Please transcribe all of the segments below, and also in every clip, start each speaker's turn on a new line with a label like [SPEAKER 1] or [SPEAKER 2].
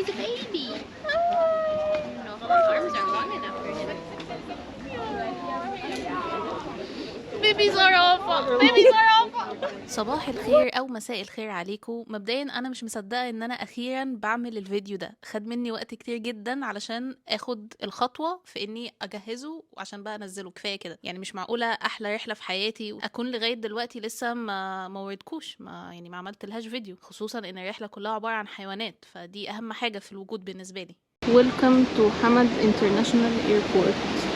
[SPEAKER 1] He's a baby. No, his arms are long enough for him. Babies are awful. Babies are awful. صباح الخير او مساء الخير عليكم. مبدئيا انا مش مصدقه ان انا اخيرا بعمل الفيديو ده. خد مني وقت كتير جدا علشان اخد الخطوه في اني اجهزه وعشان بقى انزله. كفايه كده يعني، مش معقوله احلى رحله في حياتي اكون لغايه دلوقتي لسه ما وردكوش، ما عملت لهاش فيديو، خصوصا ان الرحله كلها عباره عن حيوانات، فدي اهم حاجه في الوجود بالنسبه لي. Welcome to حمد International Airport.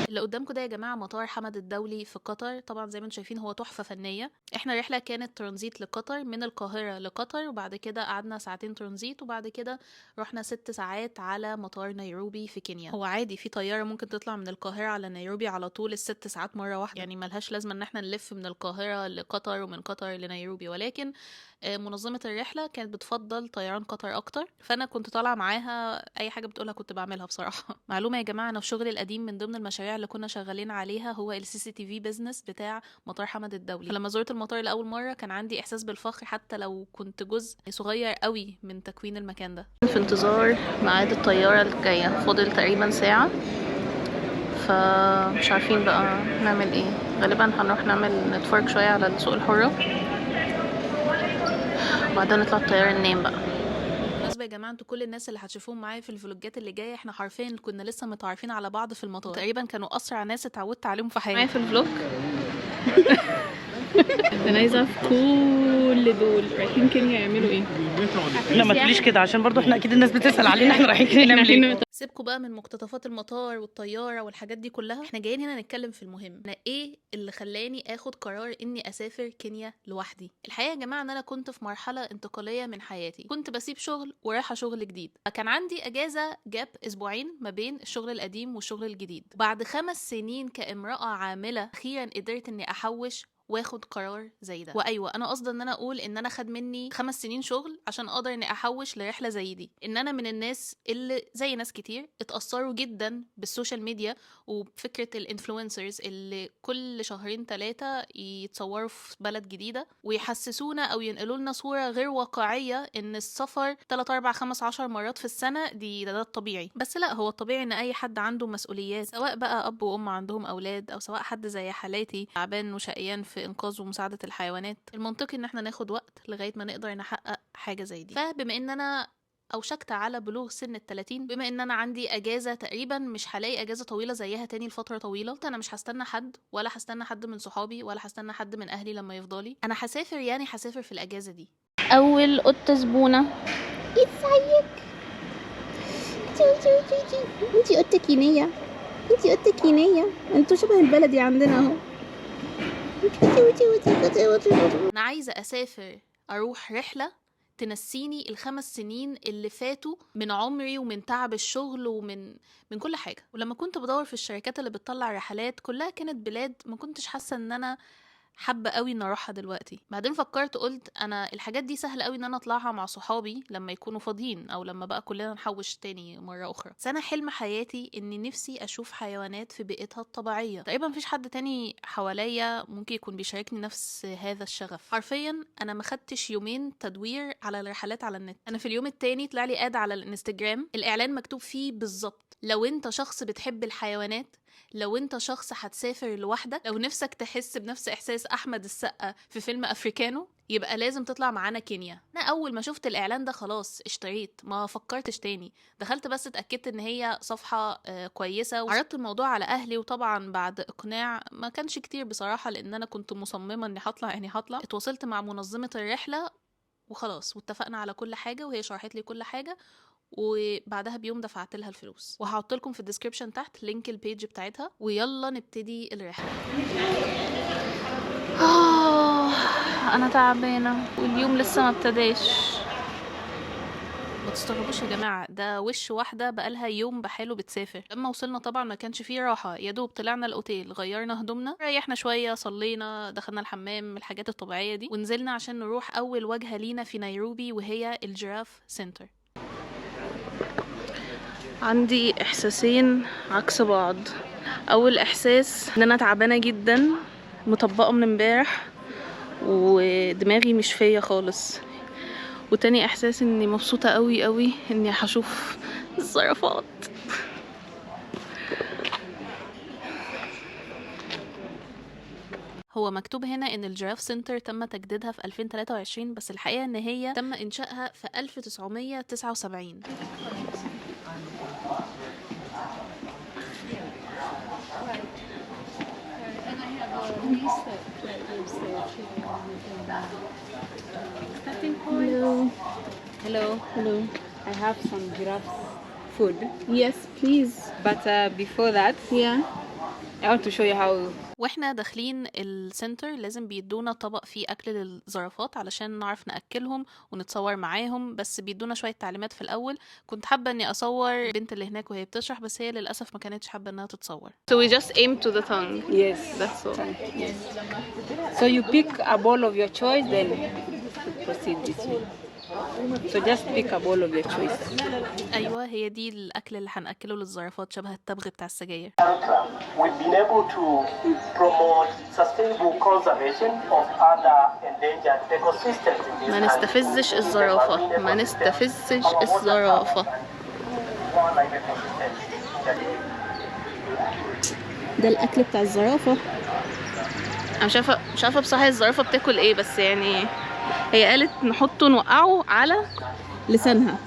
[SPEAKER 1] اللي قدامكم ده يا جماعه مطار حمد الدولي في قطر. طبعا زي ما انتم شايفين هو تحفه فنيه. احنا الرحله كانت ترانزيت لقطر من القاهره لقطر، وبعد كده قعدنا ساعتين ترانزيت، وبعد كده رحنا 6 ساعات على مطار نيروبي في كينيا. هو عادي في طياره ممكن تطلع من القاهره على نيروبي على طول ال6 ساعات مره واحده، يعني ملهاش لازمه ان احنا نلف من القاهره لقطر ومن قطر لنيروبي، ولكن منظمة الرحلة كانت بتفضل طيران قطر أكتر، فأنا كنت طالعة معاها أي حاجة بتقولها كنت بعملها بصراحة. معلومة يا جماعة، أنا في شغلي القديم من ضمن المشاريع اللي كنا شغالين عليها هو الCCTV بيزنس بتاع مطار حمد الدولي. فلما زرت المطار لأول مرة كان عندي إحساس بالفخر حتى لو كنت جزء صغير قوي من تكوين المكان ده. في انتظار ميعاد الطيارة الجاية، فاضل تقريبا ساعة، فمش عارفين بقى نعمل ايه. غالبا هنروح نتفرج شوية على السوق الحرة وبعدين نطلع الطيارة ننام بقى. بالنسبة يا جماعة، انتوا كل الناس اللي هتشوفوهم معايا في الفلوجات اللي جاية احنا حرفيا كنا لسه متعارفين على بعض في المطار، تقريبا كانوا اسرع ناس اتعودت عليهم في حياتي. معايا في الفلوج. انا عايزه اعرف كل دول رايحين كينيا يعملوا ايه.
[SPEAKER 2] لا ما تقوليش كده، عشان برضو احنا اكيد الناس بتسأل علينا احنا رايحين كده نعمل ايه.
[SPEAKER 1] سيبكوا بقى من مقتطفات المطار والطياره والحاجات دي كلها، احنا جايين هنا نتكلم في المهم. انا ايه اللي خلاني اخد قرار اني اسافر كينيا لوحدي؟ الحقيقه يا جماعه ان انا كنت في مرحله انتقاليه من حياتي، كنت بسيب شغل ورايحه شغل جديد، فكان عندي اجازه جاب اسبوعين ما بين الشغل القديم والشغل الجديد. بعد 5 سنين كامراه عامله اخيرا قدرت اني احوش واخد قرار زي ده. وايوه انا قصدي ان انا اقول ان انا خد مني 5 سنين شغل عشان اقدر اني احوش لرحله زي دي. ان انا من الناس اللي زي ناس كتير اتاثروا جدا بالسوشيال ميديا وبفكره الانفلونسرز اللي كل شهرين 3 يتصوروا في بلد جديده ويحسسونا او ينقلوا لنا صوره غير واقعيه ان السفر 3 4 5 10 مرات في السنه ده الطبيعي. بس لا، هو الطبيعي ان اي حد عنده مسؤوليات، سواء بقى اب وام عندهم اولاد او سواء حد زي حالاتي تعبان وشقيان في انقاذ ومساعده الحيوانات، المنطقي ان احنا ناخد وقت لغايه ما نقدر نحقق حاجه زي دي. فبما ان انا اوشكت على بلوغ سن ال30، بما ان انا عندي اجازه تقريبا مش هلاقي اجازه طويله زيها تاني لفتره طويله، قلت انا مش هستنى حد ولا هستنى حد من صحابي ولا هستنى حد من اهلي لما يفضلي، انا هسافر، يعني هسافر في الاجازه دي. اول قطه زبونه. ازيك؟ انتي قطه كينيه، انتي قطه كينيه، انتوا شبه البلدي عندنا اهو. انا عايزه اسافر، اروح رحله تنسيني ال5 سنين اللي فاتوا من عمري ومن تعب الشغل ومن كل حاجه. ولما كنت بدور في الشركات اللي بتطلع رحلات كلها كانت بلاد ما كنتش حاسه ان انا حابه قوي ان اروحها دلوقتي. بعدين فكرت قلت انا الحاجات دي سهل قوي ان انا اطلعها مع صحابي لما يكونوا فاضيين او لما بقى كلنا نحوش تاني مره اخرى. بس انا حلم حياتي اني نفسي اشوف حيوانات في بيئتها الطبيعيه. تقريبا مفيش حد تاني حواليا ممكن يكون بيشاركني نفس هذا الشغف. حرفيا انا ما خدتش يومين تدوير على الرحلات على النت، انا في اليوم التاني طلع لي اد على الانستجرام، الاعلان مكتوب فيه بالظبط لو انت شخص بتحب الحيوانات، لو انت شخص هتسافر لوحدك، لو نفسك تحس بنفس احساس احمد السقا في فيلم افريكانو، يبقى لازم تطلع معانا كينيا. انا اول ما شفت الاعلان ده خلاص اشتريت، ما فكرتش تاني. دخلت بس اتاكدت ان هي صفحه كويسه، وعرضت الموضوع على اهلي، وطبعا بعد اقناع ما كانش كتير بصراحه لان انا كنت مصممه اني هطلع اتواصلت مع منظمه الرحله وخلاص، واتفقنا على كل حاجه وهي شرحت لي كل حاجه، وبعدها بيوم دفعت لها الفلوس. وهحط لكم في الديسكريبشن تحت لينك البيج بتاعتها. ويلا نبتدي الرحله. انا تعبانه واليوم لسه ما ابتداش. ما تستغربوش يا جماعه، ده وش واحده بقالها يوم بحاله بتسافر. لما وصلنا طبعا ما كانش فيه راحه، يا دوب طلعنا الاوتيل، غيرنا هدومنا، ريحنا شويه، صلينا، دخلنا الحمام، الحاجات الطبيعيه دي، ونزلنا عشان نروح اول وجهه لينا في نيروبي وهي الجيراف سنتر. عندي احساسين عكس بعض. اول احساس ان انا تعبانه جدا، مطبقه من امبارح ودماغي مش فيا خالص، وتاني احساس اني مبسوطة قوي قوي اني هشوف الزرافات. هو مكتوب هنا ان الجيراف سنتر تم تجديدها في 2023، بس الحقيقة ان هي تم انشائها في 1979.
[SPEAKER 3] Hello. Hello.
[SPEAKER 2] Hello.
[SPEAKER 3] I have some giraffe food.
[SPEAKER 2] Yes, please.
[SPEAKER 3] But before that,
[SPEAKER 2] Yeah.
[SPEAKER 3] I want to show you how.
[SPEAKER 1] واحنا داخلين السنتر لازم بيدونا طبق فيه اكل للزرافات علشان نعرف ناكلهم ونتصور معاهم، بس بيدونا شويه تعليمات في الاول. كنت حابه اني اصور البنت اللي هناك وهي بتشرح، بس هي للاسف ما كانتش حابه انها تتصور. So we just aim to the tongue.
[SPEAKER 3] Yes.
[SPEAKER 1] That's all.
[SPEAKER 3] Yes. So you pick a ball of your choice, then proceed this way. So just pick a ball of your choice.
[SPEAKER 1] ايوه هي دي الاكل اللي هناكله للزرافات، شبه التبغ بتاع السجاير.
[SPEAKER 4] We've been able to promote sustainable conservation of other endangered ecosystems in this
[SPEAKER 1] ما
[SPEAKER 4] country.
[SPEAKER 1] نستفزش الزرافه، ما نستفزش الزرافه.
[SPEAKER 4] Wildlife ecosystems.
[SPEAKER 1] ده الاكل بتاع الزرافه. انا مش عارفه بصراحه الزرافه بتاكل ايه، بس يعني هي قالت نحطه نوقعه على لسانها.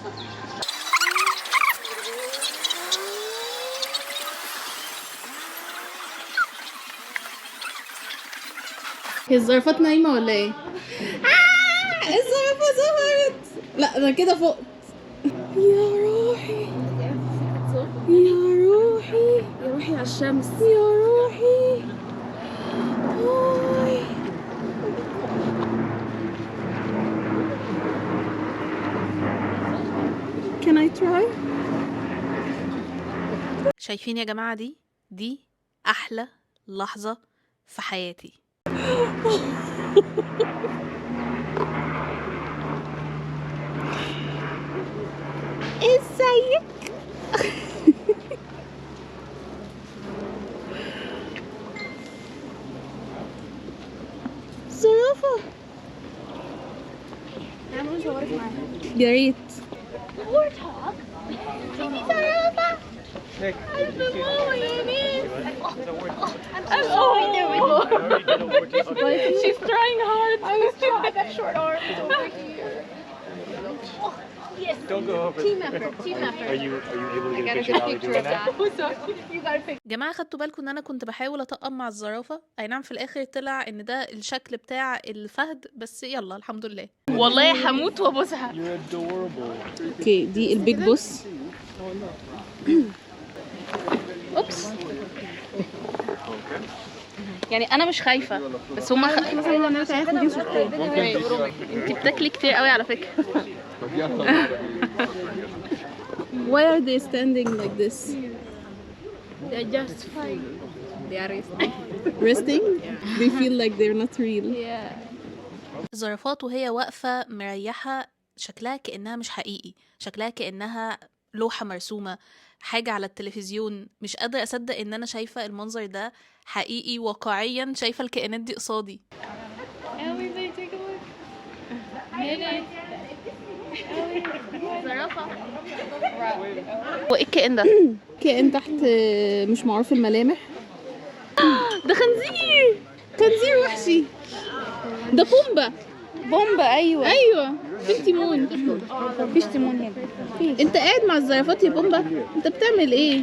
[SPEAKER 1] هي الزرافات نايمه ولا ايه؟ الزرافه ظهرت. لا انا كده فوق. يا روحي يا روحي يا روحي على الشمس يا روحي. Can I try? شايفين يا جماعة، دي أحلى لحظة في حياتي. ازيك؟ زرافة. يا ريت.
[SPEAKER 2] She's trying hard. I was trying that short arm.
[SPEAKER 5] Don't go over. Team effort. Are you able to get a picture while you're doing that?
[SPEAKER 1] جماعة خدتوا بالكم ان انا كنت بحاول اطقم مع الزرافة؟ اي نعم في الاخر طلع ان ده الشكل بتاع الفهد، بس يلا الحمد لله. والله هموت وابوسها.
[SPEAKER 5] You're adorable.
[SPEAKER 1] اوكي دي البيج بوس. اوبس. يعني انا مش خايفة، بس هما انتي بتاكلي كتير قوي على فكرة. Why are they standing like this?
[SPEAKER 2] They're just fine. They are resting.
[SPEAKER 1] Resting? They feel like they're not real.
[SPEAKER 2] Yeah.
[SPEAKER 1] الزرافات وهي واقفة مريحة شكلها كأنها مش حقيقي، شكلها كأنها لوحة مرسومة، حاجة على التلفزيون. مش قادرة أصدق إن أنا شايفة المنظر ده حقيقي واقعيا، شايفة الكائنات دي قصادي. هو ايه الكائن ده؟ كائن تحت مش معروف الملامح. ده خنزير، خنزير وحشي. ده بومبا. ايوه فيش تيمون.
[SPEAKER 2] مفيش تيمون هنا.
[SPEAKER 1] انت قاعد مع الزرافات يا بومبا، انت بتعمل ايه؟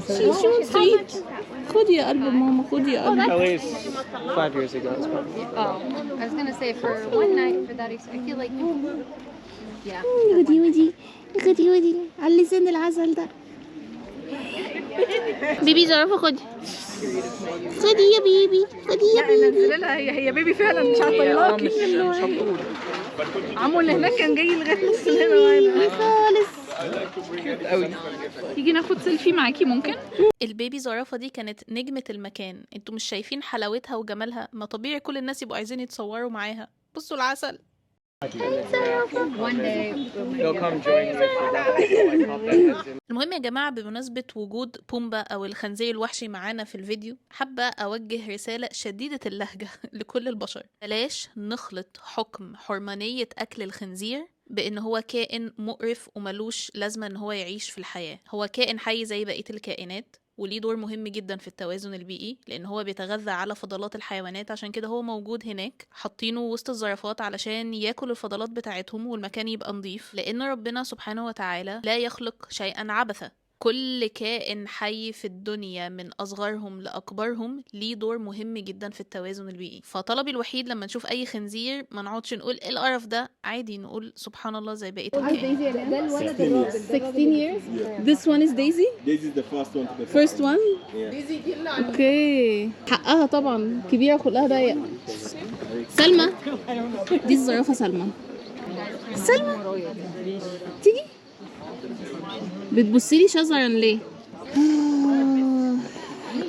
[SPEAKER 1] شو سويت. خدي يا قلب ماما، خدي يا قلب.
[SPEAKER 5] At least 5 years ago, it's probably.
[SPEAKER 6] Oh, I was gonna say for one night for that. I feel like, yeah.
[SPEAKER 1] خدي على لسان العسل ده. بيبي زرافة خدي يا بيبي،
[SPEAKER 2] هي بيبي فعلا مش هطيراكي. عمو اللي هناك كان جاي لغايه نص هنا
[SPEAKER 1] خالص.
[SPEAKER 2] قوي. تيجي ناخد سيلفي معاكي ممكن؟
[SPEAKER 1] البيبي زرافة دي كانت نجمة المكان. انتوا مش شايفين حلاوتها وجمالها؟ ما طبيعي كل الناس يبقوا عايزين يتصوروا معاها. بصوا العسل.
[SPEAKER 6] One day.
[SPEAKER 5] They'll come join you for that.
[SPEAKER 1] المهم يا جماعة، بمناسبة وجود بومبا أو الخنزير الوحشي معانا في الفيديو، حابة أوجه رسالة شديدة اللهجة لكل البشر. بلاش نخلط حكم حرمانية أكل الخنزير بأن هو كائن مقرف وملوش لازمة أن هو يعيش في الحياة. هو كائن حي زي بقية الكائنات، وليه دور مهم جدا في التوازن البيئي، لأن هو بيتغذى على فضلات الحيوانات. عشان كده هو موجود هناك، حاطينه وسط الزرافات علشان ياكل الفضلات بتاعتهم والمكان يبقى نظيف، لأن ربنا سبحانه وتعالى لا يخلق شيئا عبثا. كل كائن حي في الدنيا من أصغرهم لأكبرهم ليه دور مهم جدا في التوازن البيئي. فطلبي الوحيد لما نشوف أي خنزير ما نقعدش نقول إيه القرف ده، عادي نقول سبحان الله زي بقية الكائنات.
[SPEAKER 2] ده الولد الرابع. 16 years. This one is Daisy.
[SPEAKER 7] Daisy is the first one to be
[SPEAKER 2] First one.
[SPEAKER 7] Yeah.
[SPEAKER 2] اوكي. حقها طبعا، كبيرة خلقها ضيق. سلمى. دي الزرافة سلمى. سلمى تيجي بتبصيلي شزرا ليه؟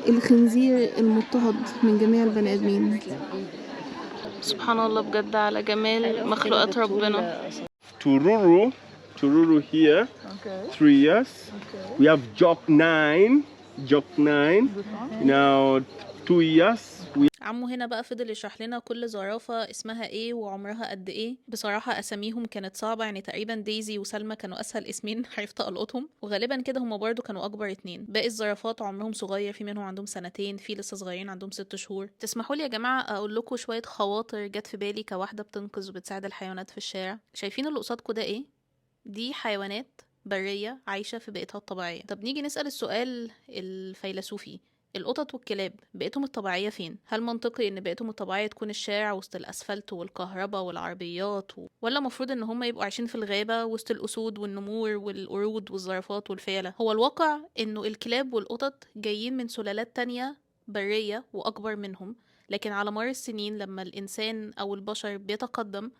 [SPEAKER 2] الخنزير المضطهد من جميع البني ادمين. سبحان الله بجد على جمال مخلوقات ربنا.
[SPEAKER 7] Tururu here, 3 years. We have Jock 9, now 2 years.
[SPEAKER 1] عمو هنا بقى فضل يشرح لنا كل زرافة اسمها ايه وعمرها قد ايه. بصراحة اساميهم كانت صعبة، يعني تقريبا دايزي وسلمى كانوا اسهل اسمين عرفت القطهم، وغالبا كده هم برضو كانوا اكبر 2. باقي الزرافات عمرهم صغير، في منهم عندهم 2 سنين، في لسه صغيرين عندهم 6 شهور. تسمحوا لي يا جماعة اقول لكم شوية خواطر جت في بالي كواحدة بتنقذ وبتساعد الحيوانات في الشارع. شايفين اللي قصادكم ده ايه؟ دي حيوانات برية عايشة في بيئتها الطبيعية. طب نيجي نسأل السؤال الفيلسوفي، القطط والكلاب بيئتهم الطبيعية فين؟ هل منطقي ان بيئتهم الطبيعية تكون الشارع وسط الاسفلت والكهرباء والعربيات ولا مفروض ان هم يبقوا عايشين في الغابة وسط الاسود والنمور والقرود والزرافات والفيلة؟ هو الواقع انه الكلاب والقطط جايين من سلالات تانية برية واكبر منهم، لكن على مر السنين لما الانسان او البشر بيتقدم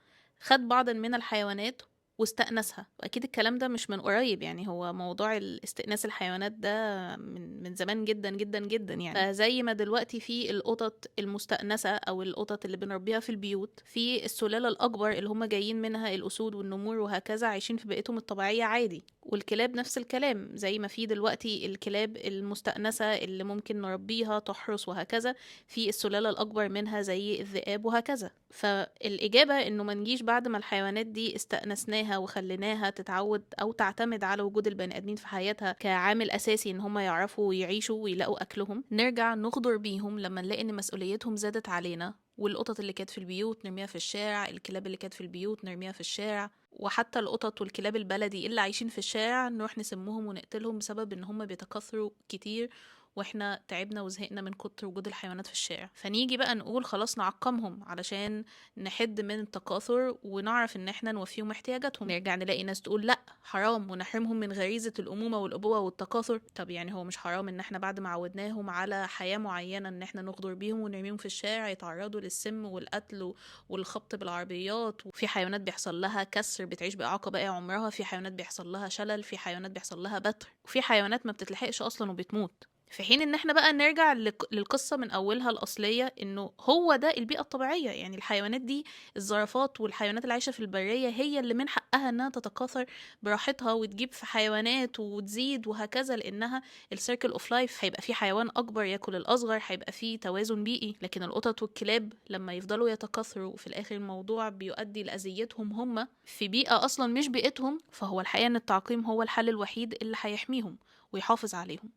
[SPEAKER 1] خد بعضا من الحيوانات واستأنسها. واكيد الكلام ده مش من قريب، يعني هو موضوع الاستئناس الحيوانات ده من زمان جدا جدا جدا. يعني فزي ما دلوقتي في القطط المستأنسة او القطط اللي بنربيها في البيوت، في السلالة الاكبر اللي هم جايين منها الاسود والنمور وهكذا عايشين في بيئتهم الطبيعية عادي. والكلاب نفس الكلام، زي ما في دلوقتي الكلاب المستأنسة اللي ممكن نربيها تحرس وهكذا، في السلالة الاكبر منها زي الذئاب وهكذا. فالاجابة انه ما نجيش بعد ما الحيوانات دي استأنسناها وخليناها تتعود او تعتمد على وجود البني ادمين في حياتها كعامل اساسي ان هم يعرفوا يعيشوا ويلاقوا اكلهم، نرجع نغدر بيهم لما نلاقي ان مسؤوليتهم زادت علينا. والقطط اللي كانت في البيوت نرميها في الشارع، الكلاب اللي كانت في البيوت نرميها في الشارع، وحتى القطط والكلاب البلدي اللي عايشين في الشارع نروح نسمهم ونقتلهم بسبب ان هم بيتكاثروا كتير واحنا تعبنا وزهقنا من كتر وجود الحيوانات في الشارع. فنيجي بقى نقول خلاص نعقمهم علشان نحد من التكاثر ونعرف ان احنا نوفيهم احتياجاتهم. نرجع نلاقي ناس تقول لا حرام ونحرمهم من غريزة الأمومة والأبوة والتكاثر. طب يعني هو مش حرام ان احنا بعد ما عودناهم على حياة معينة ان احنا نغدر بيهم ونرميهم في الشارع يتعرضوا للسم والقتل والخبط بالعربيات؟ وفي حيوانات بيحصل لها كسر بتعيش بإعاقة باقي عمرها، في حيوانات بيحصل لها شلل، في حيوانات بيحصل لها بتر، وفي حيوانات ما بتتلحقش أصلا وبتموت. في حين ان احنا بقى نرجع للقصة من اولها الاصلية، انه هو ده البيئة الطبيعية. يعني الحيوانات دي، الزرافات والحيوانات اللي عايشة في البرية، هي اللي من حقها انها تتكاثر براحتها وتجيب في حيوانات وتزيد وهكذا، لانها السيركل اوف لايف. هيبقى في حيوان اكبر ياكل الاصغر، هيبقى في توازن بيئي. لكن القطط والكلاب لما يفضلوا يتكاثروا وفي الاخر الموضوع بيؤدي لاذيتهم هم في بيئة اصلا مش بيئتهم، فهو الحقيقة ان التعقيم هو الحل الوحيد اللي هيحميهم ويحافظ عليهم.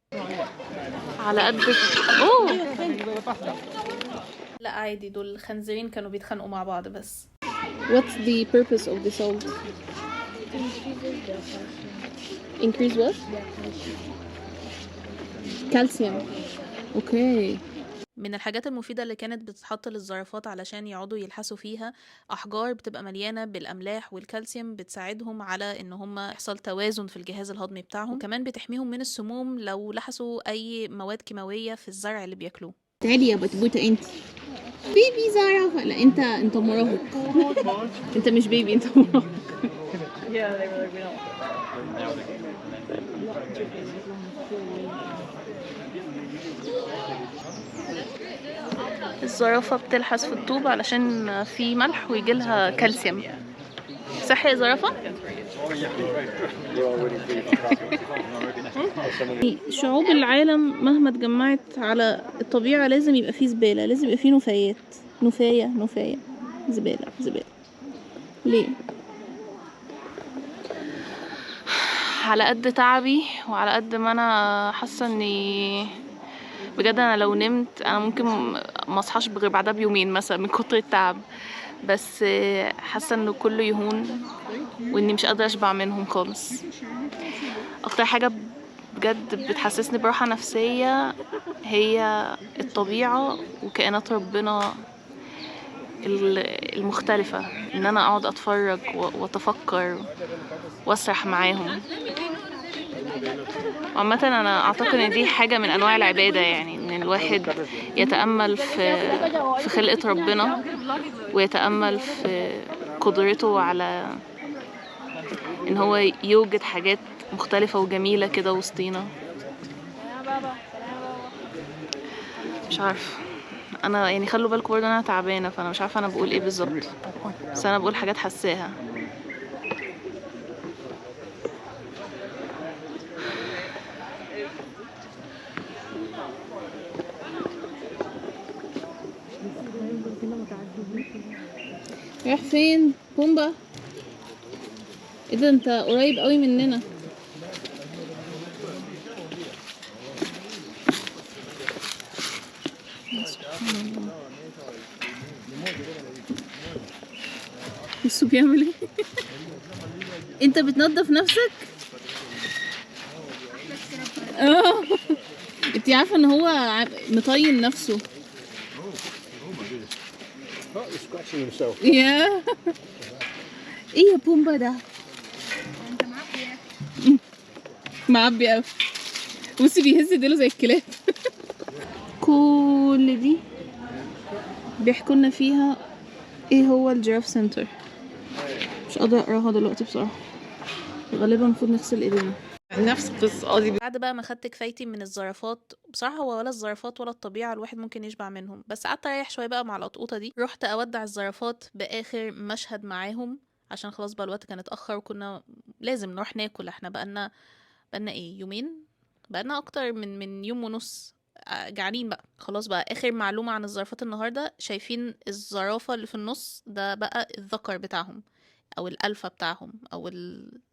[SPEAKER 1] على قد لا عادي، دول خنزيرين كانوا بيتخانقوا مع بعض بس.
[SPEAKER 2] What's the purpose of the salt? Increase what? Calcium. Okay.
[SPEAKER 1] من الحاجات المفيدة اللي كانت بتتحط للزرافات علشان يقعدوا يلحسوا فيها أحجار بتبقى مليانة بالأملاح والكالسيوم، بتساعدهم على إن هم يحصل توازن في الجهاز الهضمي بتاعهم، وكمان بتحميهم من السموم لو لحسوا أي مواد كيماوية في الزرع اللي بياكلوه.
[SPEAKER 2] تعالي يا بتبوتة انت بيبي زرافة. لا انت مراهق. انت مش بيبي، انت مراهق. الزرافة بتلحس في الطوب علشان في ملح ويجيلها كالسيوم. صح يا زرافة؟ شعوب العالم مهما اتجمعت على الطبيعة لازم يبقى فيه زبالة، لازم يبقى فيه نفايات. نفاية زبالة. ليه؟ على قد تعبي وعلى قد ما انا حاسة اني بجد انا لو نمت انا ممكن ما اصحاش غير بعدها بيومين مثلا من كتر التعب، بس حاسة انه كله يهون واني مش قادرة اشبع منهم خالص. اكتر حاجة بجد بتحسسني براحة نفسية هي الطبيعة وكائنات ربنا المختلفة، ان انا اقعد اتفرج واتفكر واسرح معاهم. عامة انا اعتقد ان دي حاجة من انواع العبادة، يعني ان الواحد يتأمل في خلقة ربنا ويتأمل في قدرته على ان هو يوجد حاجات مختلفة وجميلة كده وسطينا. مش عارف انا يعني، خلوا بالكم برضه انا تعبانة، فانا مش عارفة انا بقول ايه بالظبط، بس انا بقول حاجات حساها. رايح فين بومبا؟ ايه ده انت قريب قوي مننا. بصوا بيعمل ايه. انت بتنظف نفسك؟ انت عارفه ان هو مطين نفسه. يا ايه يا بومبا ده؟ معبي قوي. بصي بيهز ديله زي الكلاب. كل دي بيحكوا لنا فيها ايه هو الجيراف سنتر. مش قادره اقراها دلوقتي بصراحه، غالبا المفروض نغسل ايدينا.
[SPEAKER 3] نفس القصة.
[SPEAKER 1] بعد بقى ما خدت كفايتي من الزرافات بصراحة، هو ولا الزرافات ولا الطبيعة الواحد ممكن يشبع منهم، بس قعدت اريح شوية بقى مع القطقوطة دي. رحت اودع الزرافات باخر مشهد معاهم عشان خلاص بقى الوقت كان اتأخر وكنا لازم نروح ناكل. احنا بقالنا ايه، يومين، بقالنا اكتر من يوم ونص جعانين بقى خلاص. بقى اخر معلومة عن الزرافات النهاردة، شايفين الزرافة اللي في النص ده بقى الذكر بتاعهم او الالفا بتاعهم او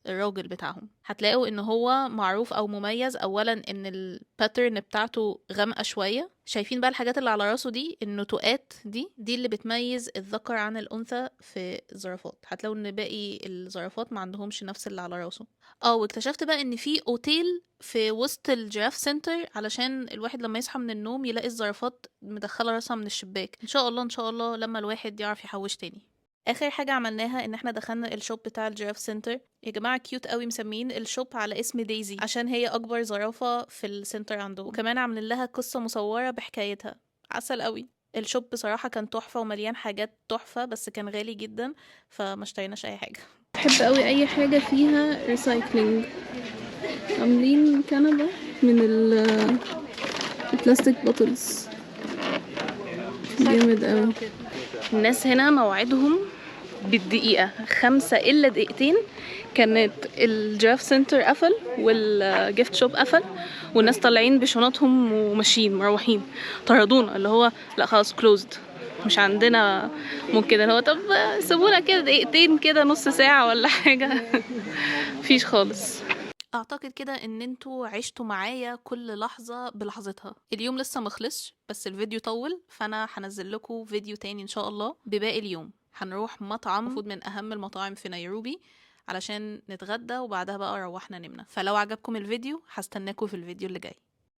[SPEAKER 1] الراجل بتاعهم. هتلاقوا ان هو معروف او مميز اولا ان الباترن بتاعته غامقه شويه. شايفين بقى الحاجات اللي على راسه دي، النتوءات دي اللي بتميز الذكر عن الانثى في الزرافات. هتلاقوا ان باقي الزرافات ما عندهمش نفس اللي على راسه. واكتشفت بقى ان في اوتيل في وسط الجيراف سنتر علشان الواحد لما يصحى من النوم يلاقي الزرافات مدخله راسها من الشباك. ان شاء الله لما الواحد يعرف يحوش تاني. اخر حاجه عملناها ان احنا دخلنا الشوب بتاع الجيراف سنتر. يا جماعه كيوت قوي، مسمين الشوب على اسم دايزي عشان هي اكبر زرافه في السنتر عنده، وكمان عاملين لها قصه مصوره بحكايتها. عسل قوي. الشوب بصراحه كان تحفه ومليان حاجات تحفه، بس كان غالي جدا فما اشتريناش اي حاجه.
[SPEAKER 2] بحب قوي اي حاجه فيها ريسايكلينج. عاملين كنبه من البلاستيك بوتلز، جامد قوي. الناس هنا موعدهم بالدقيقة 5 إلا دقيقتين. كانت الجيراف سنتر قفل والجيفت شوب قفل، والناس طالعين بشنطهم وماشيين مروحين. طردونا اللي هو لا خلاص كلوزد، مش عندنا ممكن اللي هو طب سيبونا كده دقيقتين كده نص ساعة ولا حاجة. مفيش خالص.
[SPEAKER 1] اعتقد كده ان انتوا عشتوا معايا كل لحظة بلحظتها. اليوم لسه مخلصش بس الفيديو طول، فانا هنزل لكم فيديو تاني ان شاء الله بباقي اليوم. هنروح مطعم المفروض من اهم المطاعم في نيروبي علشان نتغدى، وبعدها بقى روحنا نمنا. فلو عجبكم الفيديو هستناكم في الفيديو اللي جاي.